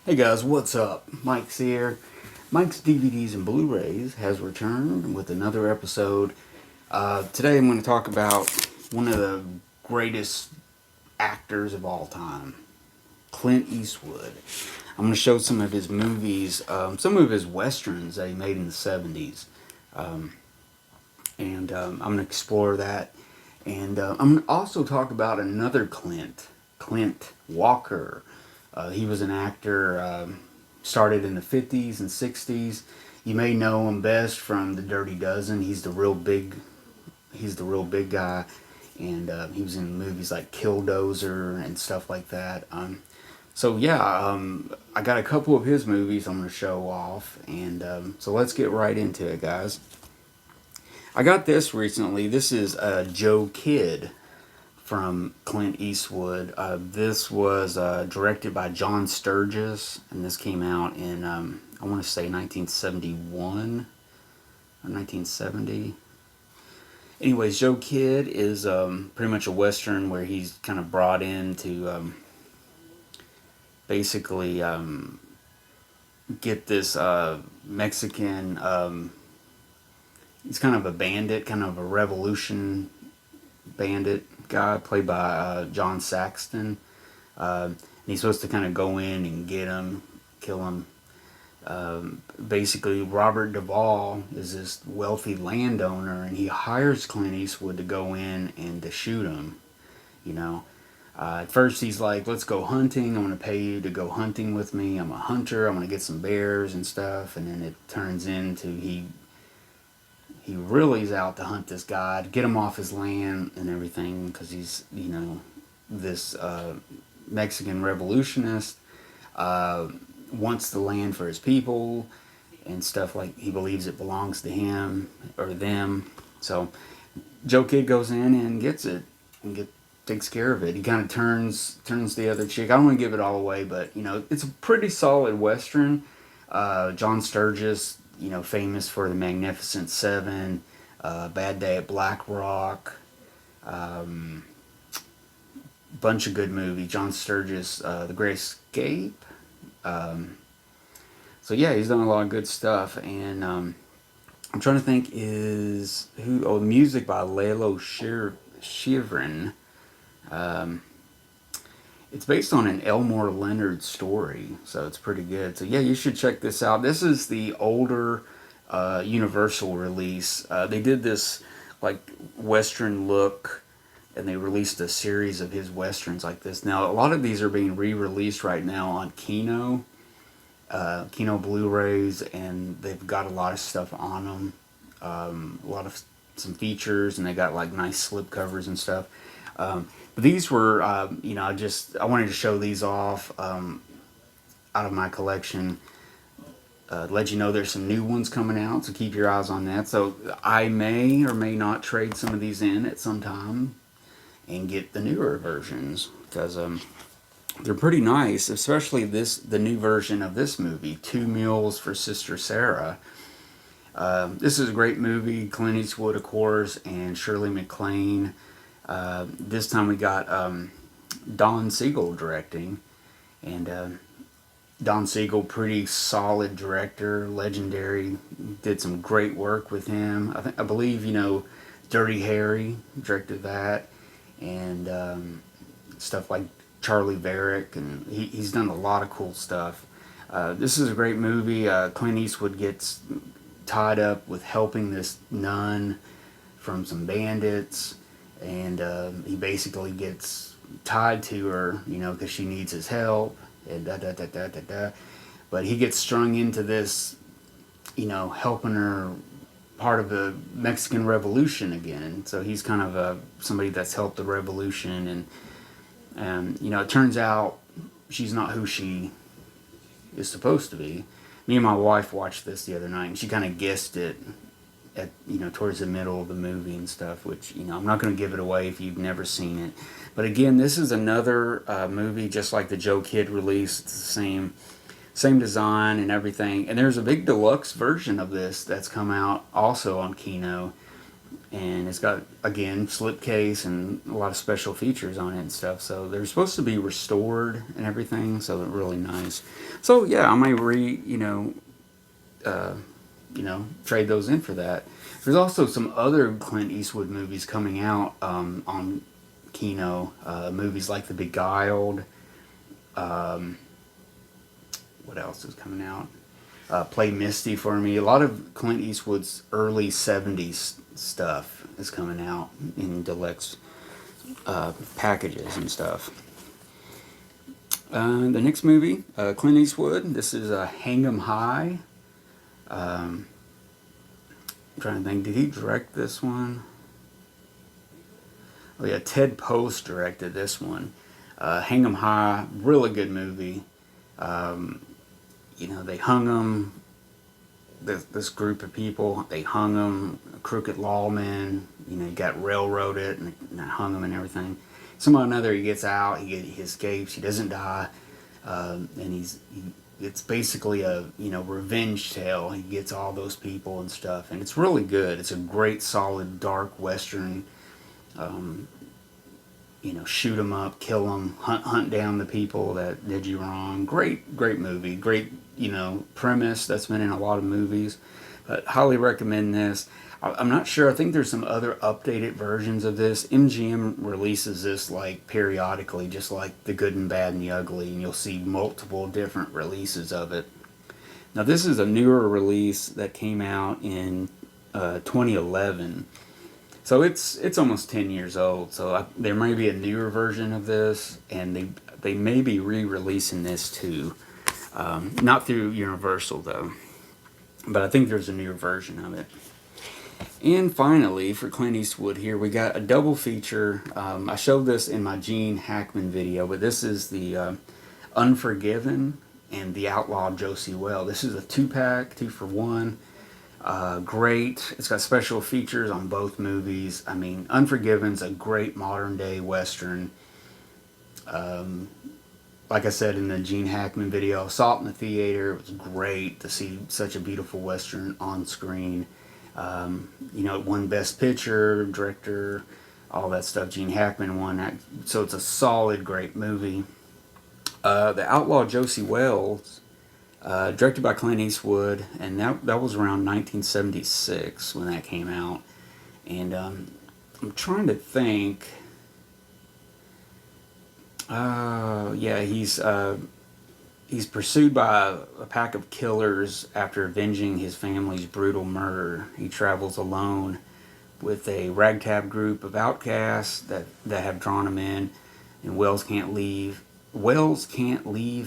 Hey guys, what's up? Mike's here. Mike's DVDs and Blu-rays has returned with another episode. Today I'm going to talk about one of the greatest actors of all time, Clint Eastwood. I'm going to show some of his movies, some of his westerns that he made in the 70s. I'm going to explore that. And I'm going to also talk about another Clint Walker. He was an actor, started in the 50s and 60s. You may know him best from The Dirty Dozen. He's the real big guy, and he was in movies like Killdozer and stuff like that. I got a couple of his movies I'm going to show off, and so let's get right into it, guys. I got this recently. This is Joe Kidd from Clint Eastwood. This was directed by John Sturges, and this came out in, I want to say 1971 or 1970. Anyways, Joe Kidd is pretty much a Western where he's kind of brought in to basically get this Mexican, he's kind of a bandit, kind of a revolution bandit guy played by John Saxton. And he's supposed to kind of go in and get him, kill him. Basically, Robert Duvall is this wealthy landowner, and he hires Clint Eastwood to go in and to shoot him. You know, at first he's like, "Let's go hunting. I'm going to pay you to go hunting with me. I'm a hunter. I'm going to get some bears and stuff." And then it turns into he really is out to hunt this guy, to get him off his land and everything, because he's, this Mexican revolutionist, wants the land for his people and stuff, like he believes it belongs to him or them. So Joe Kidd goes in and gets it and takes care of it. He kind of turns the other cheek. I don't want to give it all away, but it's a pretty solid Western. John Sturges, famous for The Magnificent Seven, Bad Day at Black Rock, bunch of good movies. John Sturges, The Great Escape. He's done a lot of good stuff, and I'm trying to think music by Lalo Schifrin. It's based on an Elmore Leonard story, so it's pretty good. So yeah, you should check this out. This is the older Universal release. They did this like Western look, and they released a series of his Westerns like this. Now, a lot of these are being re-released right now on Kino Blu-rays, and they've got a lot of stuff on them. A lot of some features, and they got like nice slip covers and stuff. But these were, I wanted to show these off out of my collection. Let you know there's some new ones coming out, so keep your eyes on that. So I may or may not trade some of these in at some time and get the newer versions, because they're pretty nice, especially the new version of this movie, Two Mules for Sister Sarah. This is a great movie. Clint Eastwood, of course, and Shirley MacLaine. This time we got Don Siegel directing, and Don Siegel, pretty solid director, legendary. Did some great work with him. I believe Dirty Harry directed that, and stuff like Charlie Varick, and he's done a lot of cool stuff. This is a great movie. Clint Eastwood gets tied up with helping this nun from some bandits, and he basically gets tied to her, because she needs his help, and But he gets strung into this, helping her part of the Mexican Revolution again. So he's kind of somebody that's helped the revolution, and it turns out she's not who she is supposed to be. Me and my wife watched this the other night, and she kind of guessed it at towards the middle of the movie and stuff, which I'm not going to give it away if you've never seen it. But again, this is another movie just like the Joe Kidd release. It's the same design and everything. And there's a big deluxe version of this that's come out also on Kino. and it's got, again, slipcase and a lot of special features on it and stuff. So they're supposed to be restored and everything, so they're really nice. So yeah, I might trade those in for that. There's also some other Clint Eastwood movies coming out on Kino. Movies like The Beguiled. What else is coming out? Play Misty for Me. A lot of Clint Eastwood's early 70s stuff is coming out in deluxe packages and stuff. The next movie, Clint Eastwood. This is Hang 'em High. I'm trying to think, did he direct this one? Oh yeah, Ted Post directed this one. Hang 'em High, really good movie. They hung him. This group of people, they hung him. Crooked lawmen, he got railroaded and hung him and everything. Somehow or another, he gets out. He escapes. He doesn't die, and it's basically a revenge tale. He gets all those people and stuff, and it's really good. It's a great, solid, dark western. Shoot them up, kill them, hunt down the people that did you wrong. Great movie. Great, premise that's been in a lot of movies. But highly recommend this. I'm not sure. I think there's some other updated versions of this. MGM releases this like periodically, just like The Good and Bad and the Ugly, and you'll see multiple different releases of it. Now this is a newer release that came out in 2011. So it's almost 10 years old. So there may be a newer version of this, and they may be re-releasing this too. Not through Universal though, but I think there's a newer version of it. And finally, for Clint Eastwood here, we got a double feature. I showed this in my Gene Hackman video, but this is the Unforgiven and the Outlaw Josie. This is a 2-pack, 2 for 1. Great. It's got special features on both movies. I mean, Unforgiven's a great modern day Western. Like I said in the Gene Hackman video, I saw it in the theater. It was great to see such a beautiful Western on screen. It won Best Picture, Director, all that stuff. Gene Hackman won that. So it's a solid, great movie. The Outlaw Josie Wells, directed by Clint Eastwood, and that was around 1976 when that came out. And I'm trying to think. He's pursued by a pack of killers after avenging his family's brutal murder. He travels alone with a ragtag group of outcasts that have drawn him in, and Wells can't leave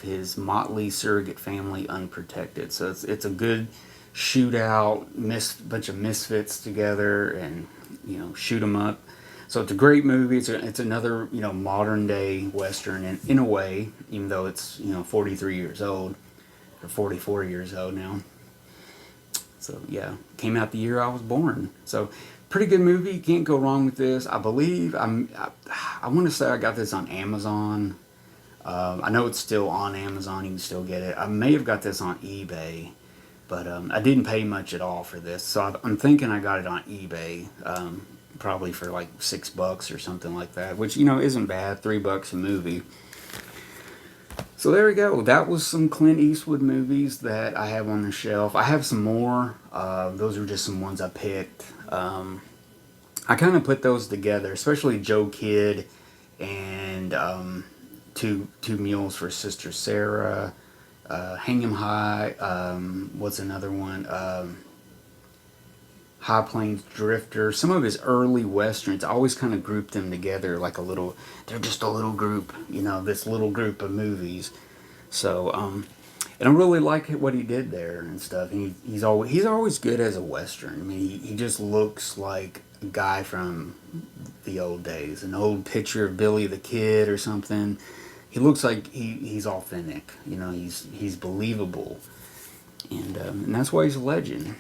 his motley surrogate family unprotected. So it's a good shootout, bunch of misfits together, and shoot them up. So it's a great movie. It's another modern day Western in a way, even though it's 43 years old or 44 years old now. So yeah, came out the year I was born. So pretty good movie. Can't go wrong with this. I believe I want to say I got this on Amazon. I know it's still on Amazon. You can still get it. I may have got this on eBay, but I didn't pay much at all for this. So I'm thinking I got it on eBay. Probably for like $6 or something like that, which isn't bad. $3 a movie. So there we go. That was some Clint Eastwood movies that I have on the shelf. I have some more. Those are just some ones I picked. I kind of put those together, especially Joe Kidd and Two Mules for Sister Sarah. Hang 'em High. What's another one? High Plains Drifter, some of his early westerns. I always kind of grouped them together like they're just a little group, this little group of movies. So, and I really like what he did there and stuff. And he's always good as a western. I mean, he just looks like a guy from the old days, an old picture of Billy the Kid or something. He looks like he's authentic. He's believable, and that's why he's a legend.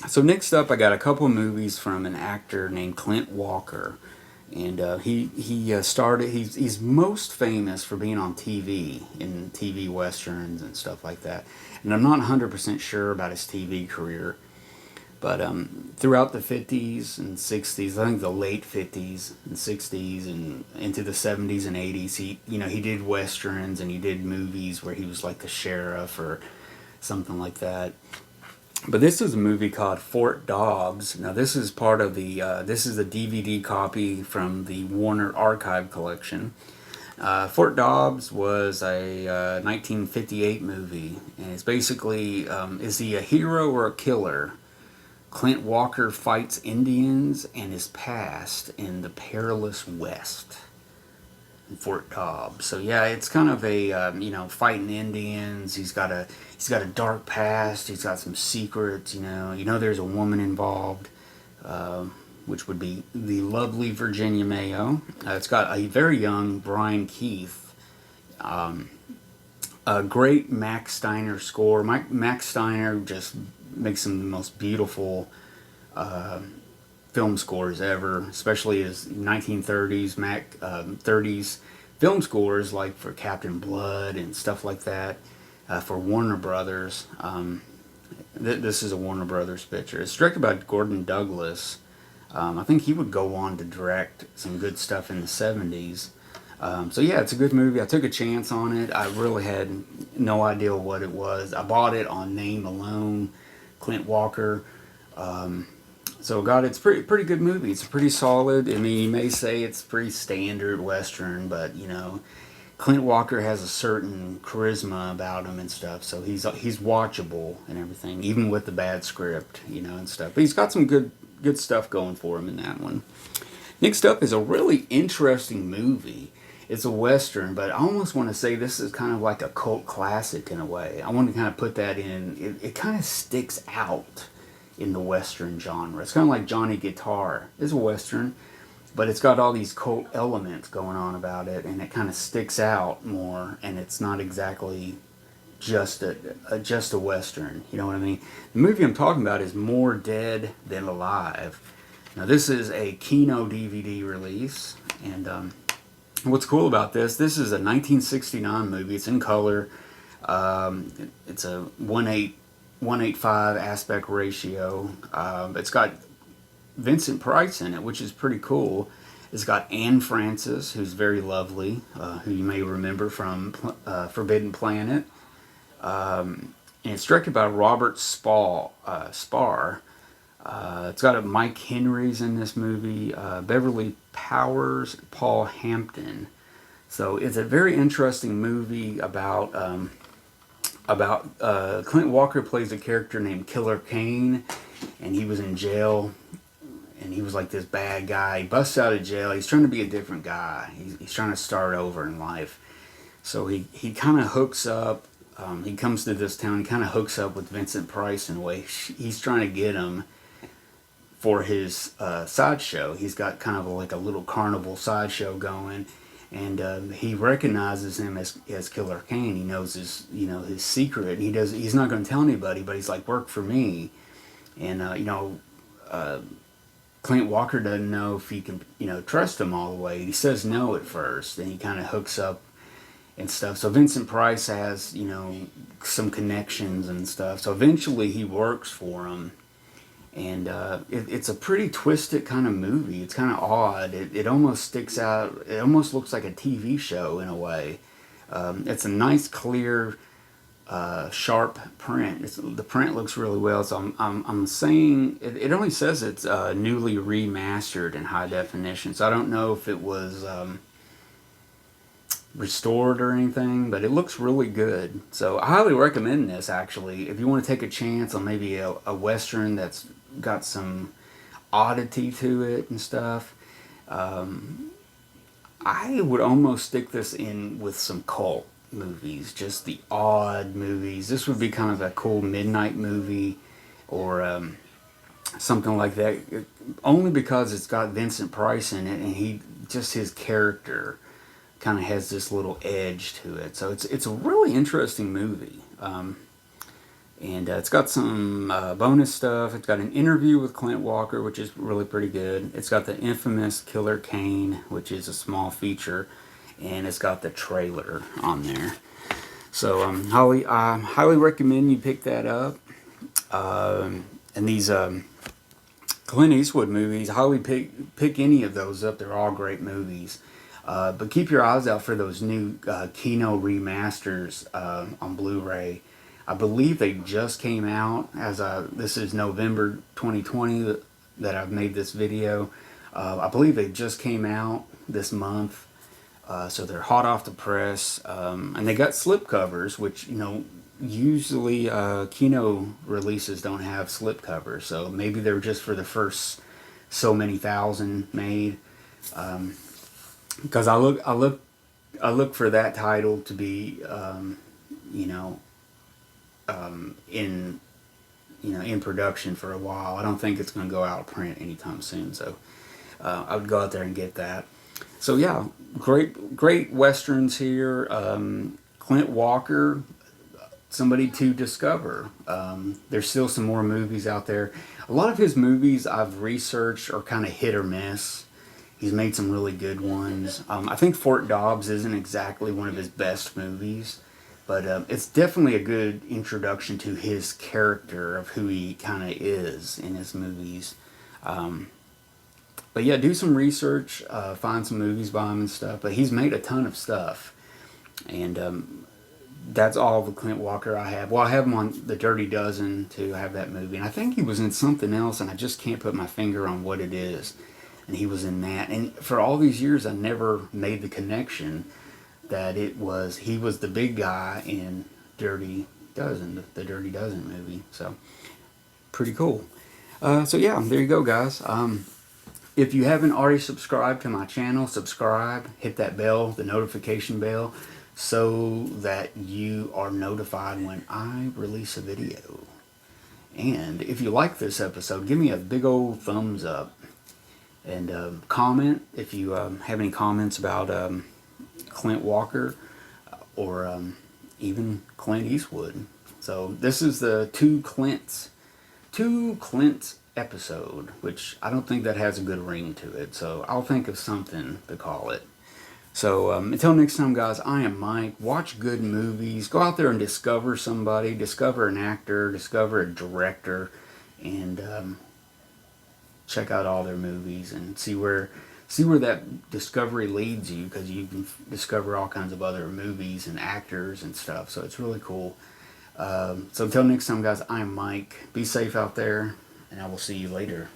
So next up, I got a couple of movies from an actor named Clint Walker, and he's most famous for being on TV in TV westerns and stuff like that. And I'm not 100% sure about his TV career, But throughout the 50s and 60s, I think the late 50s and 60s and into the 70s and 80s, he did westerns and he did movies where he was like the sheriff or something like that. But this is a movie called Fort Dobbs. Now this is part of this is a DVD copy from the Warner Archive collection. Fort Dobbs was a 1958 movie, and it's basically, is he a hero or a killer? Clint Walker fights Indians and his past in the perilous West in Fort Dobbs. So yeah, it's kind of a fighting Indians. He's got a dark past. He's got some secrets. There's a woman involved, which would be the lovely Virginia Mayo. It's got a very young Brian Keith. A great Max Steiner score. Max Steiner just makes some of the most beautiful film scores ever, especially his 1930s 30s film scores, like for Captain Blood and stuff like that, for Warner Brothers. This is a Warner Brothers picture. It's directed by Gordon Douglas. I think he would go on to direct some good stuff in the 70s. So yeah, it's a good movie. I took a chance on it. I really had no idea what it was. I bought it on name alone, Clint Walker. So God, it's pretty good movie. It's pretty solid. I mean, you may say it's pretty standard Western, but Clint Walker has a certain charisma about him and stuff. So he's watchable and everything, even with the bad script, and stuff. But he's got some good stuff going for him in that one. Next up is a really interesting movie. It's a Western, but I almost want to say this is kind of like a cult classic in a way. I want to kind of put that in. It kind of sticks out in the Western genre. It's kind of like Johnny Guitar. It's a Western, but it's got all these cult elements going on about it, and it kind of sticks out more, and it's not exactly just a Western. You know what I mean? The movie I'm talking about is More Dead Than Alive. Now, this is a Kino DVD release, and what's cool about this is a 1969 movie. It's in color. It's a 1:8:185 aspect ratio. It's got Vincent Price in it, which is pretty cool. It's got Anne Francis, who's very lovely, who you may remember from Forbidden Planet. And it's directed by Robert Spar. It's got Mike Henry's in this movie, Beverly Powers, Paul Hampton. So it's a very interesting movie about Clint Walker plays a character named Killer Kane, and he was in jail, and he was like this bad guy. He busts out of jail. He's trying to be a different guy. He's trying to start over in life. So he kind of hooks up. He comes to this town. He kind of hooks up with Vincent Price in a way. He's trying to get him for his sideshow. He's got kind of like a little carnival sideshow going, and he recognizes him as Killer Kane. He knows his secret. He's not going to tell anybody, but he's like, work for me. And Clint Walker doesn't know if he can trust him all the way. He says no at first, and he kind of hooks up and stuff. So Vincent Price has some connections and stuff. So eventually he works for him. And it's a pretty twisted kind of movie. It's kind of odd. It almost sticks out. It almost looks like a TV show in a way. It's a nice, clear, sharp print. The print looks really well. So I'm saying it only says it's newly remastered in high definition. So I don't know if it was restored or anything, but it looks really good. So I highly recommend this, actually, if you want to take a chance on maybe a Western that's got some oddity to it and stuff. I would almost stick this in with some cult movies, just the odd movies. This would be kind of a cool midnight movie or something like that, only because it's got Vincent Price in it, and his character kind of has this little edge to it. So it's a really interesting movie. And it's got some bonus stuff. It's got an interview with Clint Walker, which is really pretty good. It's got the infamous Killer Kane, which is a small feature. And it's got the trailer on there. So I highly recommend you pick that up. And these Clint Eastwood movies, highly pick any of those up. They're all great movies. But keep your eyes out for those new Kino remasters on Blu-ray. I believe they just came out as this is November 2020 that I've made this video. I believe they just came out this month. So they're hot off the press. And they got slipcovers, which, you know, usually Kino releases don't have slipcovers. So maybe they're just for the first so many thousand made. Because I look for that title to be, you know, in production for a while. I don't think it's going to go out of print anytime soon. So I would go out there and get that. So yeah, great westerns here. Clint Walker, somebody to discover. There's still some more movies out there. A lot of his movies I've researched are kind of hit or miss. He's made some really good ones. I think Fort Dobbs isn't exactly one of his best movies, but it's definitely a good introduction to his character of who he kind of is in his movies. But yeah, do some research, find some movies by him and stuff. But he's made a ton of stuff, and that's all the Clint Walker I have. Well, I have him on The Dirty Dozen to have that movie, and I think he was in something else, and I just can't put my finger on what it is. And he was in that, and for all these years, I never made the connection that he was the big guy in Dirty Dozen, the Dirty Dozen movie. So pretty cool. So yeah, there you go, guys. If you haven't already subscribed to my channel, subscribe, hit that bell, the notification bell, so that you are notified when I release a video. And if you like this episode, give me a big old thumbs up. And comment if you have any comments about Clint Walker or even Clint Eastwood. So this is the two Clints episode, which I don't think that has a good ring to it. So I'll think of something to call it. So until next time, guys, I am Mike. Watch good movies. Go out there and discover somebody. Discover an actor. Discover a director. And check out all their movies and see where that discovery leads you, because you can discover all kinds of other movies and actors and stuff. So it's really cool. So until next time, guys, I'm Mike. Be safe out there, and I will see you later.